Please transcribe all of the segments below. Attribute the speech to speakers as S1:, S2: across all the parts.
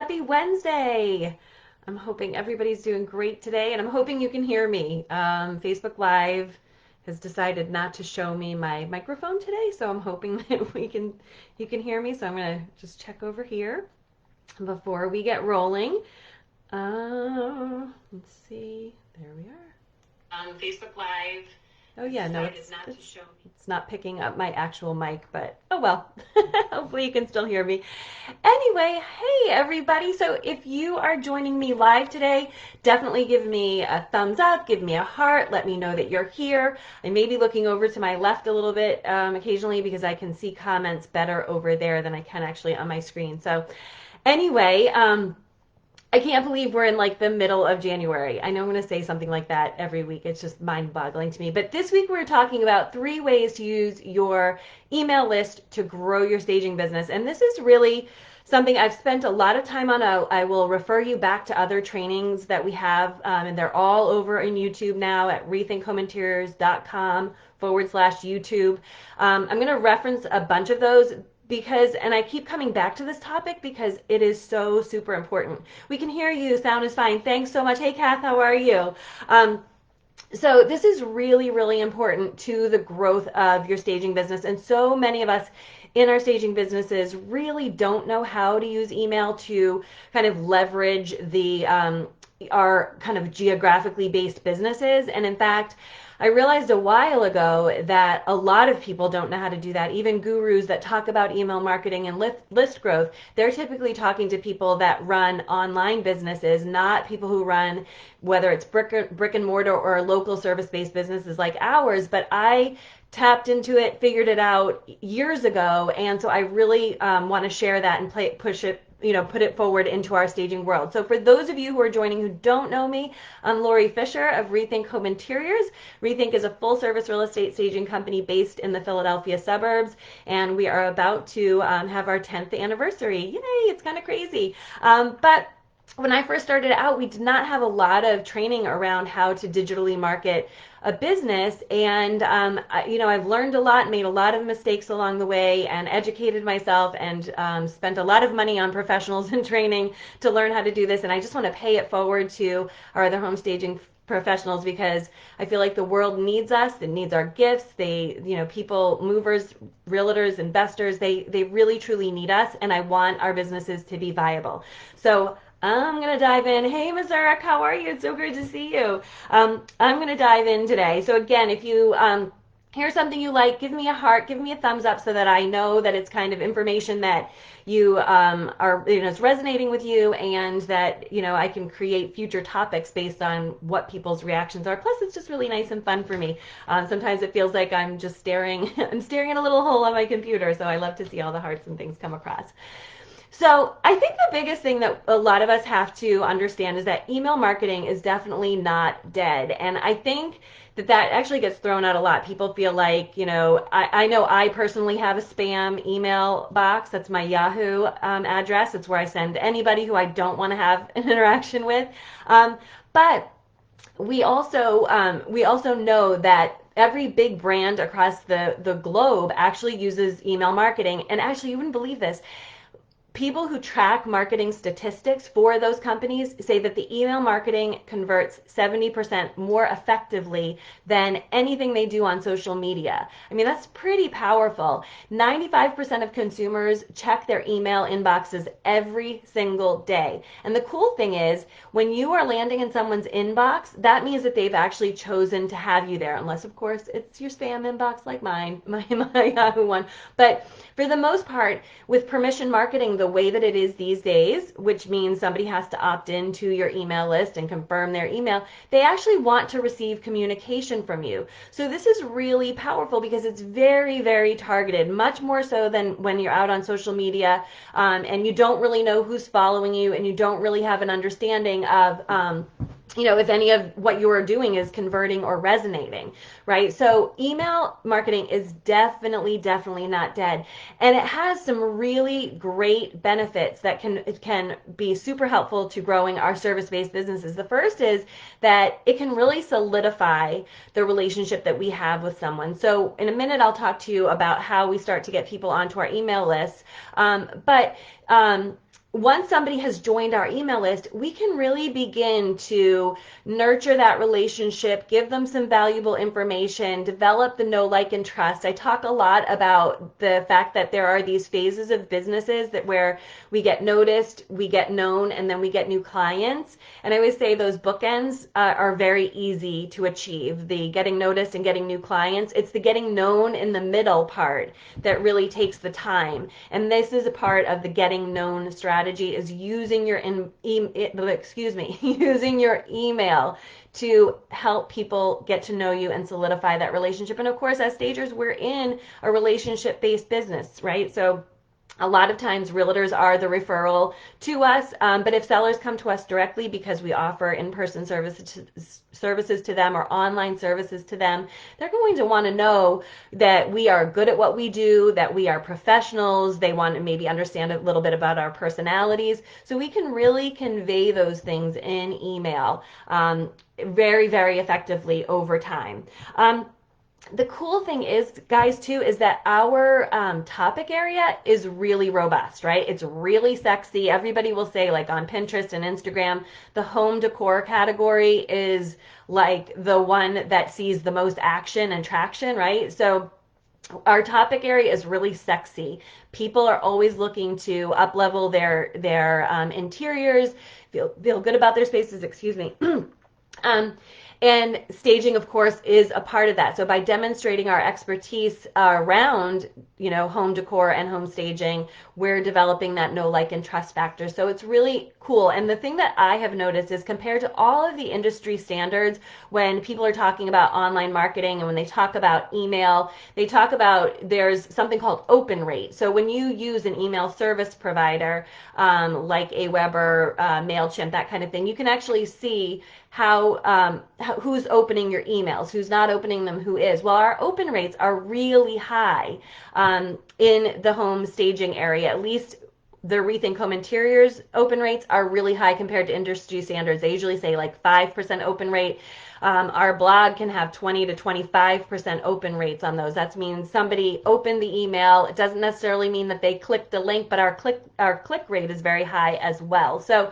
S1: Happy Wednesday. I'm hoping everybody's doing great today, and I'm hoping you can hear me. Facebook Live has decided not to show me my microphone today, so I'm hoping that you can hear me. So I'm gonna just check over here before we get rolling. Let's see. There we are. Facebook Live. Oh yeah, no, it's not picking up my actual mic, but oh well. Hopefully you can still hear me. Anyway, hey everybody. So if you are joining me live today, definitely give me a thumbs up, give me a heart, let me know that you're here. I may be looking over to my left a little bit occasionally because I can see comments better over there than I can actually on my screen. So anyway, I can't believe we're in like the middle of January. I know I'm going to say something like that every week. It's just mind-boggling to me. But this week we're talking about 3 ways to use your email list to grow your staging business. And this is really something I've spent a lot of time on. I will refer you back to other trainings that we have, and they're all over in YouTube now at rethinkhominteriors.com/YouTube. I'm going to reference a bunch of those because, and I keep coming back to this topic because it is so super important. We can hear you. Sound is fine. Thanks so much. Hey, Kath, how are you? So this is really, really important to the growth of your staging business. And so many of us in our staging businesses really don't know how to use email to kind of leverage our kind of geographically based businesses. And in fact, I realized a while ago that a lot of people don't know how to do that. Even gurus that talk about email marketing and list growth, they're typically talking to people that run online businesses, not people who run, whether it's brick and mortar or local service-based businesses like ours. But I tapped into it, figured it out years ago, and so I really want to share that and push it, put it forward into our staging world. So for those of you who are joining who don't know me, I'm Lori Fisher of Rethink Home Interiors. Rethink is a full-service real estate staging company based in the Philadelphia suburbs, and we are about to have our 10th anniversary. Yay, it's kind of crazy. But when I first started out, we did not have a lot of training around how to digitally market a business, and I've learned a lot, made a lot of mistakes along the way, and educated myself, and spent a lot of money on professionals and training to learn how to do this. And I just want to pay it forward to our other home staging professionals because I feel like the world needs us. It needs our gifts. People, movers, realtors, investors, they really truly need us, and I want our businesses to be viable. So I'm going to dive in. Hey, Ms. Eric, how are you? It's so great to see you. I'm going to dive in today. So again, if you hear something you like, give me a heart, give me a thumbs up so that I know that it's kind of information that you are, it's resonating with you, and that, I can create future topics based on what people's reactions are. Plus, it's just really nice and fun for me. Sometimes it feels like I'm just staring at a little hole on my computer, so I love to see all the hearts and things come across. So I think the biggest thing that a lot of us have to understand is that email marketing is definitely not dead. And I think that actually gets thrown out a lot. People feel like, I know I personally have a spam email box. That's my Yahoo address. It's where I send anybody who I don't want to have an interaction with. But we also know that every big brand across the globe actually uses email marketing. And actually, you wouldn't believe this. People who track marketing statistics for those companies say that the email marketing converts 70% more effectively than anything they do on social media. I mean, that's pretty powerful. 95% of consumers check their email inboxes every single day. And the cool thing is, when you are landing in someone's inbox, that means that they've actually chosen to have you there, unless, of course, it's your spam inbox like mine, my Yahoo one. But for the most part, with permission marketing, the way that it is these days, which means somebody has to opt into your email list and confirm their email, they actually want to receive communication from you. So this is really powerful because it's very, very targeted, much more so than when you're out on social media and you don't really know who's following you, and you don't really have an understanding of if any of what you are doing is converting or resonating, right? So email marketing is definitely not dead. And it has some really great benefits that can be super helpful to growing our service-based businesses. The first is that it can really solidify the relationship that we have with someone. So in a minute, I'll talk to you about how we start to get people onto our email lists. once somebody has joined our email list, we can really begin to nurture that relationship, give them some valuable information, develop the know, like, and trust. I talk a lot about the fact that there are these phases of businesses that where we get noticed, we get known, and then we get new clients. And I always say those bookends are very easy to achieve. The getting noticed and getting new clients. It's the getting known in the middle part that really takes the time. And this is a part of the getting known strategy, is using your using your email to help people get to know you and solidify that relationship. And of course, as stagers, we're in a relationship based business, right? So a lot of times realtors are the referral to us, but if sellers come to us directly because we offer in-person services to them or online services to them, they're going to want to know that we are good at what we do, that we are professionals. They want to maybe understand a little bit about our personalities. So we can really convey those things in email very, very effectively over time. The cool thing is, guys, too, is that our topic area is really robust, right? It's really sexy. Everybody will say, like on Pinterest and Instagram, the home decor category is like the one that sees the most action and traction, right? So our topic area is really sexy. People are always looking to up level their interiors, feel good about their spaces. Excuse me. Um, and staging, of course, is a part of that. So by demonstrating our expertise around, home decor and home staging, we're developing that know, like, and trust factor. So it's really cool. And the thing that I have noticed is compared to all of the industry standards, when people are talking about online marketing and when they talk about email, they talk about there's something called open rate. So when you use an email service provider like Aweber, MailChimp, that kind of thing, you can actually see who's opening your emails, who's not opening them, who is. Well, our open rates are really high in the home staging area. At least the Rethink Home Interiors open rates are really high compared to industry standards. They usually say like 5% open rate. Our blog can have 20 to 25% open rates on those. That means somebody opened the email. It doesn't necessarily mean that they clicked the link, but our click rate is very high as well. So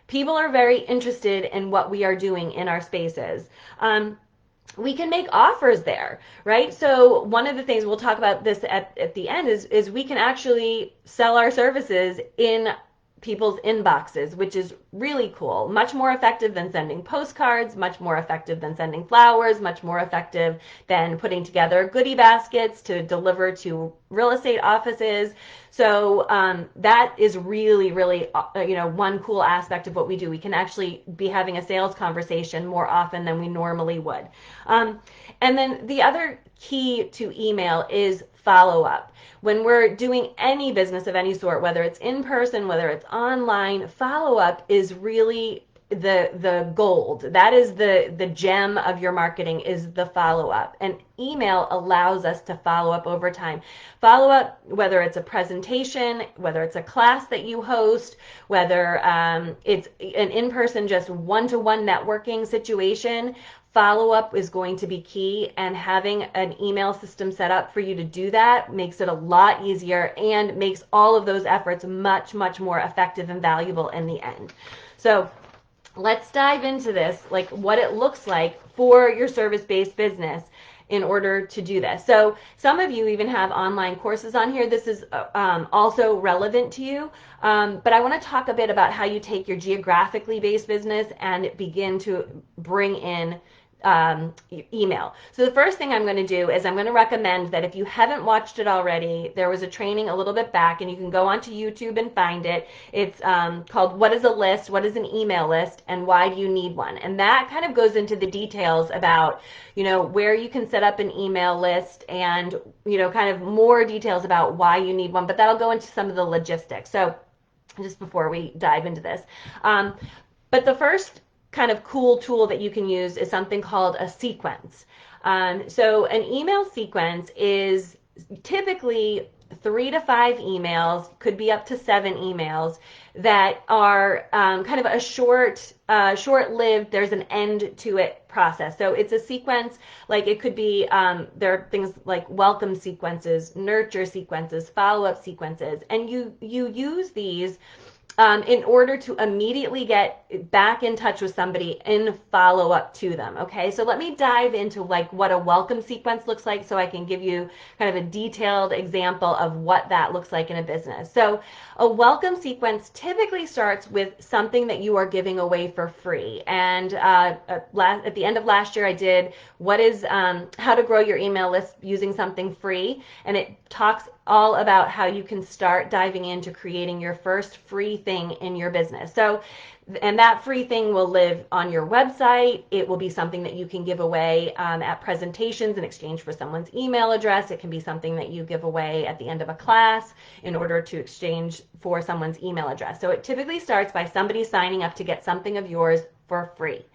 S1: people are very interested in what we are doing in our spaces. We can make offers there, right? So one of the things we'll talk about this at the end is we can actually sell our services in people's inboxes, which is really cool. Much more effective than sending postcards, much more effective than sending flowers, much more effective than putting together goodie baskets to deliver to real estate offices. So that is really, really, one cool aspect of what we do. We can actually be having a sales conversation more often than we normally would. And then the other key to email is follow up. When we're doing any business of any sort, whether it's in person, whether it's online, follow up is really the gold. That is the gem of your marketing, is the follow up. And email allows us to follow up over time. Follow up, whether it's a presentation, whether it's a class that you host, whether it's an in-person just one-to-one networking situation, follow up is going to be key, and having an email system set up for you to do that makes it a lot easier and makes all of those efforts much, much more effective and valuable in the end. So let's dive into this, like what it looks like for your service-based business in order to do this. So some of you even have online courses on here. This is also relevant to you. But I want to talk a bit about how you take your geographically based business and begin to bring in email. So the first thing I'm going to do is I'm going to recommend that if you haven't watched it already, there was a training a little bit back, and you can go onto YouTube and find it. It's called What is a List? What is an email list? And why do you need one? And that kind of goes into the details about, where you can set up an email list and, kind of more details about why you need one, but that'll go into some of the logistics. So just before we dive into this. But the first kind of cool tool that you can use is something called a sequence. So an email sequence is typically 3 to 5 emails, could be up to 7 emails that are kind of a short-lived, there's an end to it process. So it's a sequence, like it could be, there are things like welcome sequences, nurture sequences, follow-up sequences, and you use these in order to immediately get back in touch with somebody and follow up to them. Okay, so let me dive into like what a welcome sequence looks like so I can give you kind of a detailed example of what that looks like in a business. So a welcome sequence typically starts with something that you are giving away for free. And at the end of last year, I did what is how to grow your email list using something free, and it talks all about how you can start diving into creating your first free thing in your business. So, and that free thing will live on your website. It will be something that you can give away at presentations in exchange for someone's email address. It can be something that you give away at the end of a class in order to exchange for someone's email address. So it typically starts by somebody signing up to get something of yours for free.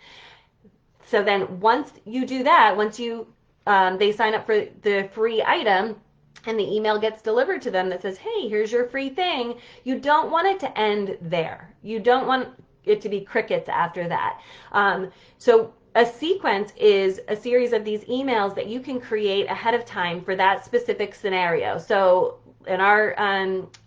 S1: So then once you do that, once you they sign up for the free item, and the email gets delivered to them that says, hey, here's your free thing, you don't want it to end there. You don't want it to be crickets after that. So a sequence is a series of these emails that you can create ahead of time for that specific scenario. So in our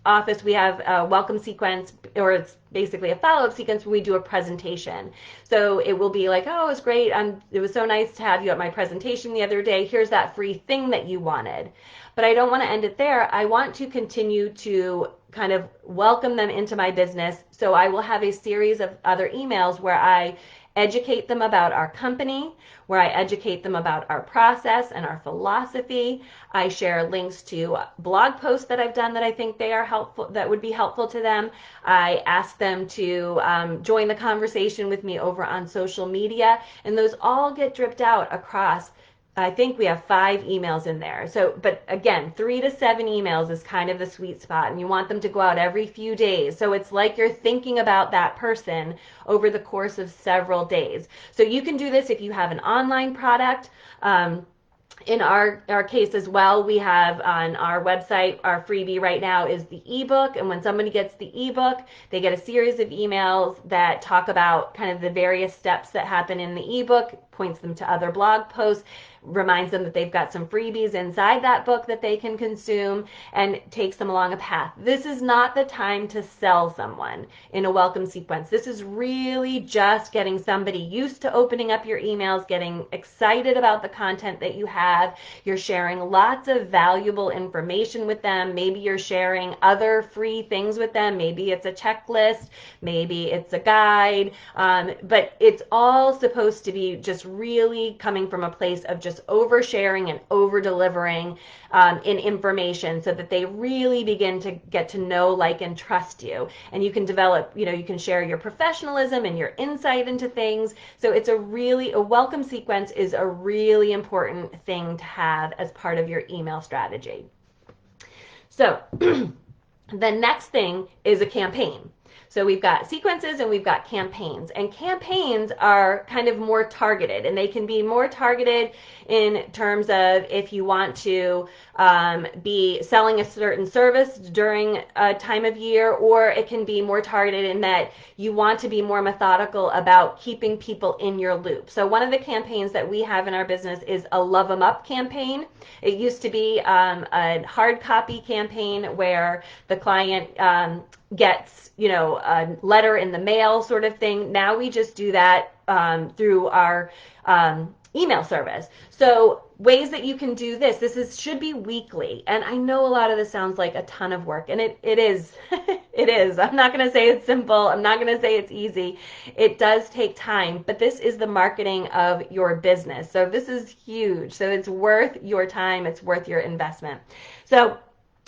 S1: office, we have a welcome sequence, or it's basically a follow-up sequence where we do a presentation. So it will be like, oh, it was great. It was so nice to have you at my presentation the other day. Here's that free thing that you wanted. But I don't want to end it there. I want to continue to kind of welcome them into my business. So I will have a series of other emails where I educate them about our company, where I educate them about our process and our philosophy. I share links to blog posts that I've done that I think they are helpful, that would be helpful to them. I ask them to join the conversation with me over on social media, and those all get dripped out across. I think we have 5 emails in there. So, but again, 3 to 7 emails is kind of the sweet spot, and you want them to go out every few days. So it's like you're thinking about that person over the course of several days. So you can do this if you have an online product. In our case as well, we have on our website, our freebie right now is the ebook. And when somebody gets the ebook, they get a series of emails that talk about kind of the various steps that happen in the ebook, points them to other blog posts, reminds them that they've got some freebies inside that book that they can consume, and takes them along a path. This is not the time to sell someone in a welcome sequence. This is really just getting somebody used to opening up your emails, getting excited about the content that you have. You're sharing lots of valuable information with them. Maybe you're sharing other free things with them. Maybe it's a checklist, maybe it's a guide, but it's all supposed to be just really coming from a place of just oversharing and over delivering in information, so that they really begin to get to know, like, and trust you. And you can develop, you can share your professionalism and your insight into things. So it's a welcome sequence is a really important thing to have as part of your email strategy. So the next thing is a campaign. So we've got sequences and we've got campaigns. And campaigns are kind of more targeted, and they can be more targeted in terms of if you want to be selling a certain service during a time of year, or it can be more targeted in that you want to be more methodical about keeping people in your loop. So one of the campaigns that we have in our business is a Love 'em Up campaign. It used to be a hard copy campaign where the client gets a letter in the mail sort of thing. Now we just do that through our email service. So ways that you can do this should be weekly. And I know a lot of this sounds like a ton of work, and it is. It is. I'm not going to say it's simple. I'm not going to say it's easy. It does take time, but this is the marketing of your business. So this is huge. So it's worth your time. It's worth your investment. So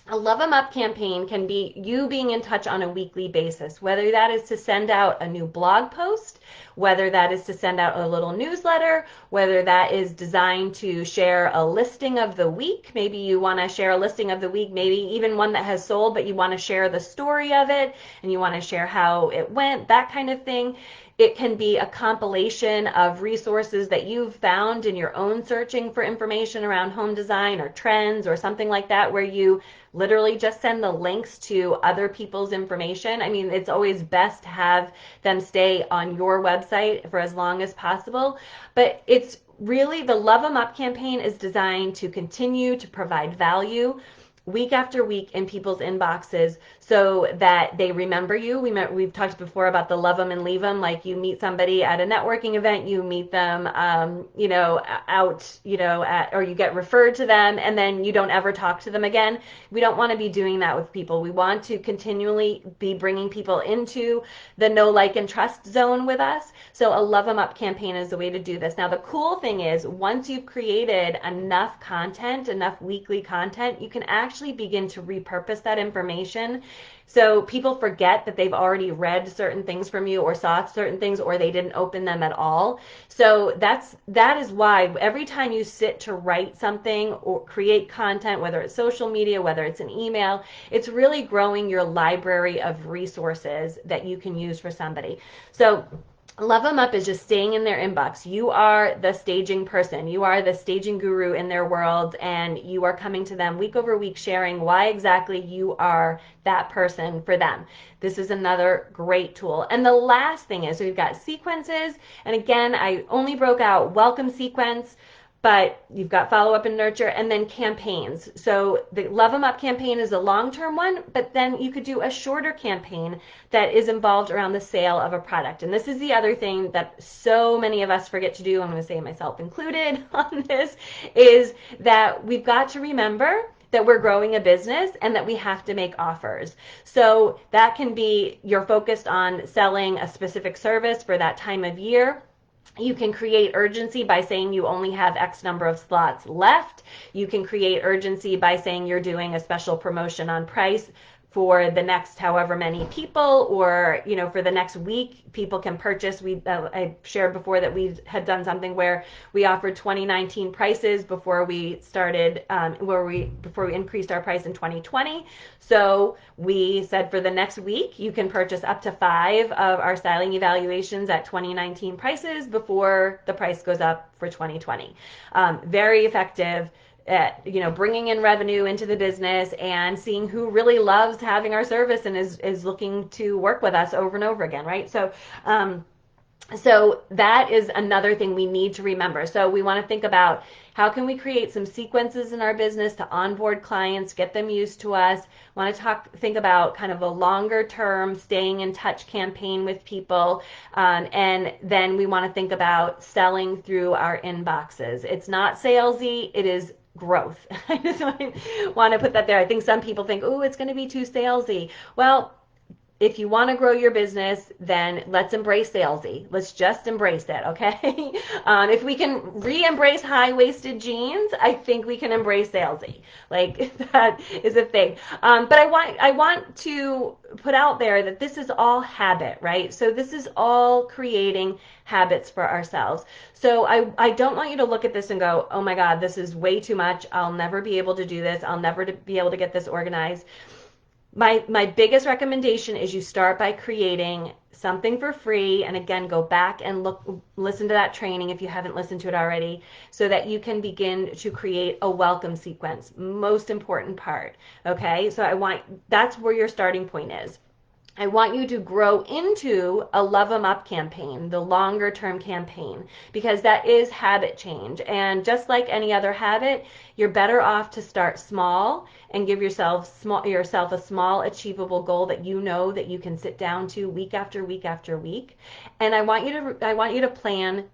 S1: a Love 'em Up campaign can be you being in touch on a weekly basis, whether that is to send out a new blog post, whether that is to send out a little newsletter, whether that is designed to share a listing of the week. Maybe you want to share a listing of the week, maybe even one that has sold, but you want to share the story of it and you want to share how it went, that kind of thing. It can be a compilation of resources that you've found in your own searching for information around home design or trends or something like that, where you literally just send the links to other people's information. I mean, it's always best to have them stay on your website for as long as possible, but it's really, the Love 'em Up campaign is designed to continue to provide value. week after week in people's inboxes so that they remember you. We've talked before about the love them and leave them. Like you meet somebody at a networking event, you meet them, out, or you get referred to them and then you don't ever talk to them again. We don't want to be doing that with people. We want to continually be bringing people into the know, like, and trust zone with us. So a love them up campaign is the way to do this. Now, the cool thing is once you've created enough content, enough weekly content, you can actually begin to repurpose that information. So people forget that they've already read certain things from you or saw certain things or they didn't open them at all. So that is why every time you sit to write something or create content, whether it's social media, whether it's an email, it's really growing your library of resources that you can use for somebody. So love them up is just staying in their inbox. You are the staging person. You are the staging guru in their world, and you are coming to them week over week sharing why exactly you are that person for them. This is another great tool. And the last thing is we've got sequences. And again, I only broke out welcome sequence, but you've got follow up and nurture, and then campaigns. So the love them up campaign is a long-term one, but then you could do a shorter campaign that is involved around the sale of a product. And this is the other thing that so many of us forget to do, I'm going to say myself included on this, is that we've got to remember that we're growing a business and that we have to make offers. So that can be you're focused on selling a specific service for that time of year. You can create urgency by saying you only have X number of slots left. You can create urgency by saying you're doing a special promotion on price for the next however many people, or for the next week people can purchase. I shared before that we had done something where we offered 2019 prices before we started, before we increased our price in 2020. So we said for the next week you can purchase up to 5 of our styling evaluations at 2019 prices before the price goes up for 2020. Very effective at bringing in revenue into the business and seeing who really loves having our service and is looking to work with us over and over again, right? So that is another thing we need to remember. So we want to think about how can we create some sequences in our business to onboard clients, get them used to us. Want to think about kind of a longer term staying in touch campaign with people. And then we want to think about selling through our inboxes. It's not salesy, it is growth. I just want to put that there. I think some people think, oh, it's going to be too salesy. Well, if you want to grow your business, then let's embrace salesy. Let's just embrace it, okay? If we can re-embrace high-waisted jeans, I think we can embrace salesy. Like that is a thing. But I want to put out there that this is all habit, right? So this is all creating habits for ourselves. So I don't want you to look at this and go, oh my God, this is way too much. I'll never be able to do this. I'll never be able to get this organized. My biggest recommendation is you start by creating something for free, and again, go back and listen to that training if you haven't listened to it already, so that you can begin to create a welcome sequence. Most important part, okay? So that's where your starting point is. I want you to grow into a love 'em up campaign, the longer term campaign, because that is habit change. And just like any other habit, you're better off to start small and give yourself a small achievable goal that you know that you can sit down to week after week after week. And I want you to plan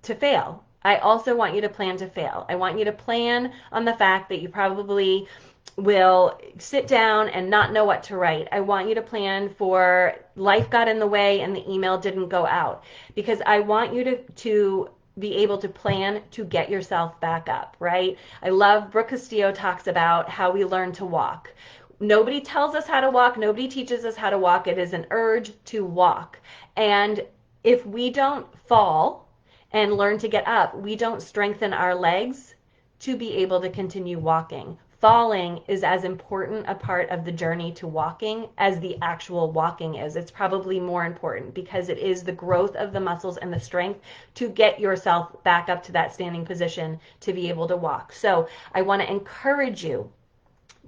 S1: to fail. I also want you to plan to fail. I want you to plan on the fact that you probably will sit down and not know what to write. I want you to plan for life got in the way and the email didn't go out, because I want you to be able to plan to get yourself back up, right? I love Brooke Castillo talks about how we learn to walk. Nobody tells us how to walk. Nobody teaches us how to walk. It is an urge to walk. And if we don't fall and learn to get up, we don't strengthen our legs to be able to continue walking. Falling is as important a part of the journey to walking as the actual walking is. It's probably more important because it is the growth of the muscles and the strength to get yourself back up to that standing position to be able to walk. So I want to encourage you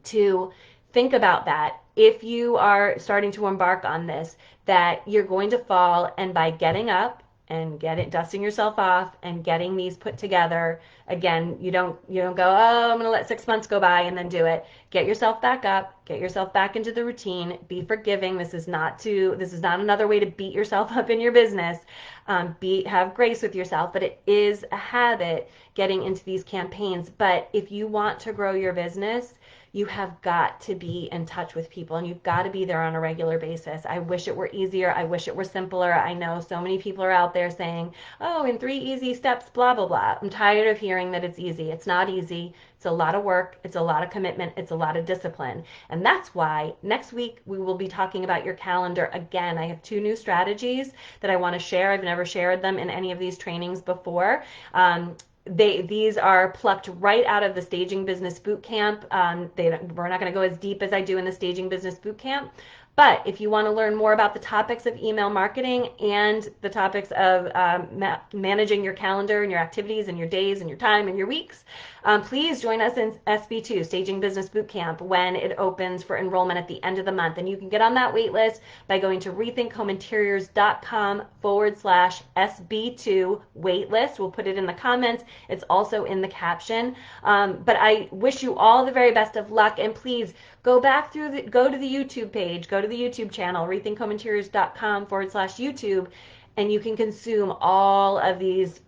S1: to think about that if you are starting to embark on this, that you're going to fall, and by getting up and dusting yourself off and getting these put together. Again, you don't go, oh, I'm going to let 6 months go by and then do it. Get yourself back up, get yourself back into the routine, be forgiving. This is not another way to beat yourself up in your business. Have grace with yourself, but it is a habit getting into these campaigns. But if you want to grow your business, you have got to be in touch with people and you've got to be there on a regular basis. I wish it were easier. I wish it were simpler. I know so many people are out there saying, oh, in 3 easy steps, blah, blah, blah. I'm tired of hearing that it's easy. It's not easy. It's a lot of work. It's a lot of commitment. It's a lot of discipline. And that's why next week we will be talking about your calendar again. I have 2 new strategies that I want to share. I've never shared them in any of these trainings before. These are plucked right out of the Staging Business Bootcamp. We're not going to go as deep as I do in the Staging Business Bootcamp. But if you want to learn more about the topics of email marketing and the topics of managing your calendar and your activities and your days and your time and your weeks, please join us in SB2, Staging Business Bootcamp, when it opens for enrollment at the end of the month. And you can get on that wait list by going to rethinkhominteriors.com/SB2 waitlist. We'll put it in the comments. It's also in the caption. But I wish you all the very best of luck. And please go to the YouTube page, go to the YouTube channel, rethinkhominteriors.com/YouTube, and you can consume all of these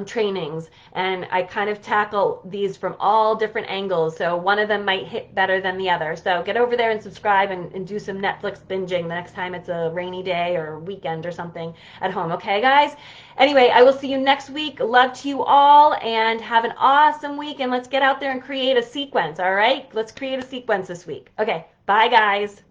S1: trainings. And I kind of tackle these from all different angles. So one of them might hit better than the other. So get over there and subscribe and do some Netflix binging the next time it's a rainy day or weekend or something at home. Okay, guys? Anyway, I will see you next week. Love to you all and have an awesome week. And let's get out there and create a sequence. All right? Let's create a sequence this week. Okay. Bye, guys.